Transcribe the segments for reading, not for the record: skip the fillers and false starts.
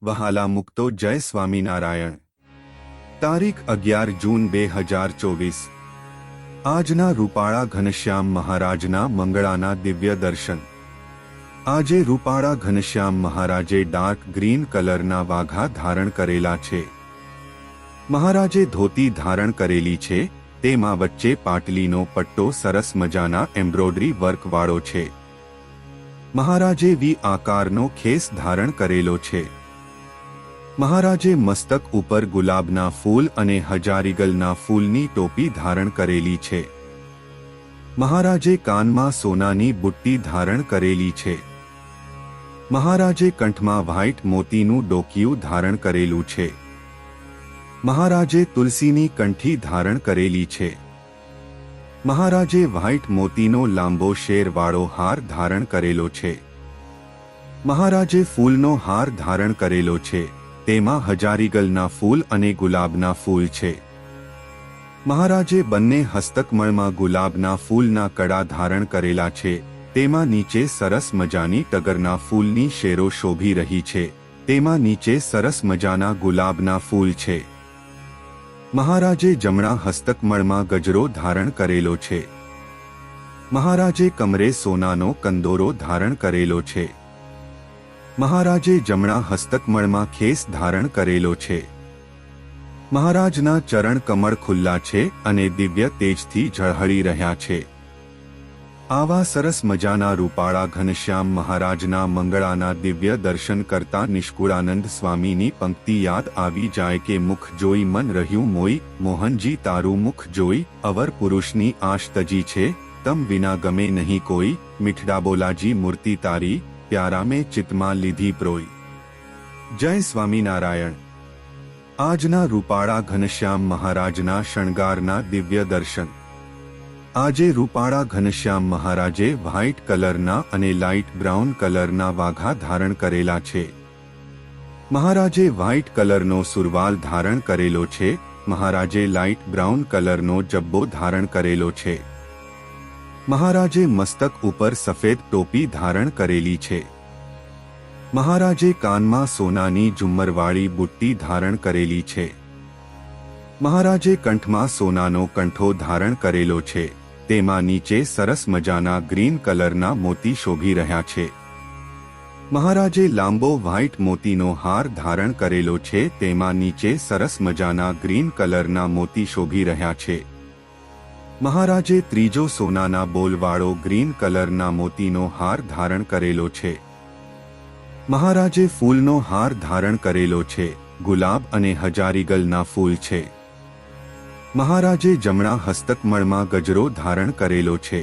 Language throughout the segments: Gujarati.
વહાલા મુક્તો જય સ્વામિનારાયણ। તારીખ 11 જૂન 2024। આજના રૂપાળા ઘનશ્યામ મહારાજના મંગળાના દિવ્ય દર્શન। આજે રૂપાળા ઘનશ્યામ મહારાજે ડાર્ક ગ્રીન કલરના વાઘા ધારણ કરેલા છે। મહારાજે ધોતી ધારણ કરેલી છે, તેમાં વચ્ચે પાટલીનો પટ્ટો સરસ મજાના એમ્બ્રોઇડરી વર્કવાળો છે। મહારાજે વી આકારનો ખેસ ધારણ કરેલો છે। મહારાજે મસ્તક ઉપર ગુલાબના ફૂલ અને હજારીગલના ફૂલની ટોપી ધારણ કરેલી છે। મહારાજે કાનમાં સોનાની બુટ્ટી ધારણ કરેલી છે। મહારાજે કંઠમાં વ્હાઇટ મોતીનું ડોકિયું ધારણ કરેલું છે। મહારાજે તુલસીની કંઠી ધારણ કરેલી છે। મહારાજે વ્હાઇટ મોતીનો લાંબો શેરવાળો હાર ધારણ કરેલો છે। મહારાજે ફૂલનો હાર ધારણ કરેલો છે, તેમાં હજારીગલના ફૂલ અને ગુલાબના ફૂલ છે। મહારાજે બંને હસ્તકમળમાં ગુલાબના ફૂલના કડા ધારણ કરેલા છે, તેમાં નીચે સરસ મજાની ટગરના ફૂલની શેરો શોભી રહી છે, તેમાં નીચે સરસ મજાના ગુલાબના ફૂલ છે। મહારાજે જમણા હસ્તકમળમાં ગજરો ધારણ કરેલો છે। મહારાજે કમરે સોનાનો કંદોરો ધારણ કરેલો છે। મહારાજે જમણા હસ્તકમળમાં ખેસ ધારણ કરેલો છે। મહારાજના ચરણ કમળ ખુલ્લા છે અને દિવ્ય તેજથી ઝળહળી રહ્યા છે। આવા સરસ મજાના રૂપાળા ઘનશ્યામ મહારાજના મંગળાના દિવ્ય દર્શન કરતા નિષ્કુળાનંદ સ્વામીની પંક્તિ યાદ આવી જાય કે મુખ જોઈ મન રહ્યું મોઈ, મોહનજી તારું મુખ જોઈ અવર પુરુષની આશ તજી છે, તમ વિના ગમે નહીં કોઈ, મીઠડા બોલાજી મૂર્તિ તારી, પ્યારા મેં ચિત્તમાં લીધી પ્રોઈ। જય સ્વામિનારાયણ। આજના રૂપાળા ઘનશ્યામ મહારાજના શણગારના દિવ્ય દર્શન। આજે રૂપાળા ઘનશ્યામ મહારાજે વ્હાઇટ કલરના અને લાઇટ બ્રાઉન કલરના વાઘા ધારણ કરેલા છે। મહારાજે વ્હાઇટ કલરનો સુરવાલ ધારણ કરેલો છે। મહારાજે લાઇટ બ્રાઉન કલરનો જબ્બો ધારણ કરેલો છે। મહારાજે મસ્તક ઉપર સફેદ ટોપી ધારણ કરેલી છે। મહારાજે કાનમાં સોનાની ઝુમ્મરવાળી બુટ્ટી ધારણ કરેલી છે। મહારાજે કંઠમાં સોનાનો કંઠો ધારણ કરેલો છે, તેમાં નીચે સરસ મજાના ગ્રીન કલરના મોતી શોભી રહ્યા છે। મહારાજે લાંબો વ્હાઇટ મોતીનો હાર ધારણ કરેલો છે, તેમાં નીચે સરસ મજાના ગ્રીન કલરના મોતી શોભી રહ્યા છે। મહારાજે ત્રીજો સોનાના બોલવાળો ગ્રીન કલરના મોતીનો હાર ધારણ કરેલો છે। મહારાજે ફૂલનો હાર ધારણ કરેલો છે, ગુલાબ અને હજારીગલના ફૂલ છે। મહારાજે જમણા હસ્તકમળમાં ગજરો ધારણ કરેલો છે।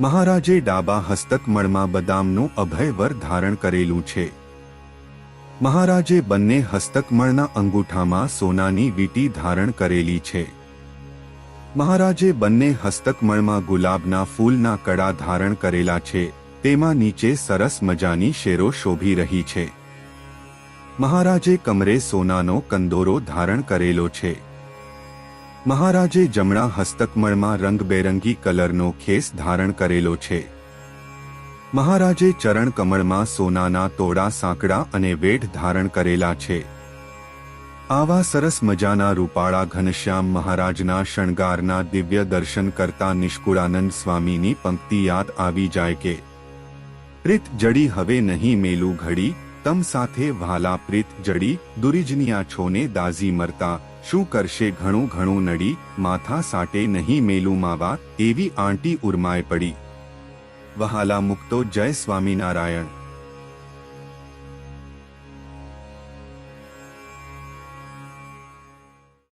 મહારાજે ડાબા હસ્તકમળમાં બદામનું અભયવર ધારણ કરેલું છે। મહારાજે બંને હસ્તકમળના અંગૂઠામાં સોનાની વીંટી ધારણ કરેલી છે। મહારાજે બંને હસ્તકમળમાં ગુલાબના ફૂલના કડા ધારણ કરેલા છે, તેમાં નીચે સરસ મજાની શેરો શોભી રહી છે। મહારાજે કમરે સોનાનો કંદોરો ધારણ કરેલો છે। મહારાજે જમણા હસ્તકમળમાં રંગબેરંગી કલરનો ખેસ ધારણ કરેલો છે। મહારાજે ચરણ કમળમાં સોનાના તોડા સાંકડા અને વેઢ ધારણ કરેલા છે। આવા સરસ મજાના રૂપાળા ઘનશ્યામ મહારાજના શણગારના દિવ્ય દર્શન કરતા નિષ્કુળાનંદ સ્વામીની પંક્તિ યાદ આવી જાય કે પ્રીત જડી હવે નહીં મેલું ઘડી, તમ સાથે વહાલા પ્રીત જડી, દુરીજનિયા છોને દાઝી મરતા, શું કરશે ઘણું ઘણું નડી, માથા સાટે નહીં મેલું માવા, એવી આંટી ઉર્માય પડી। વહાલા મુક્તો જય સ્વામિનારાયણ।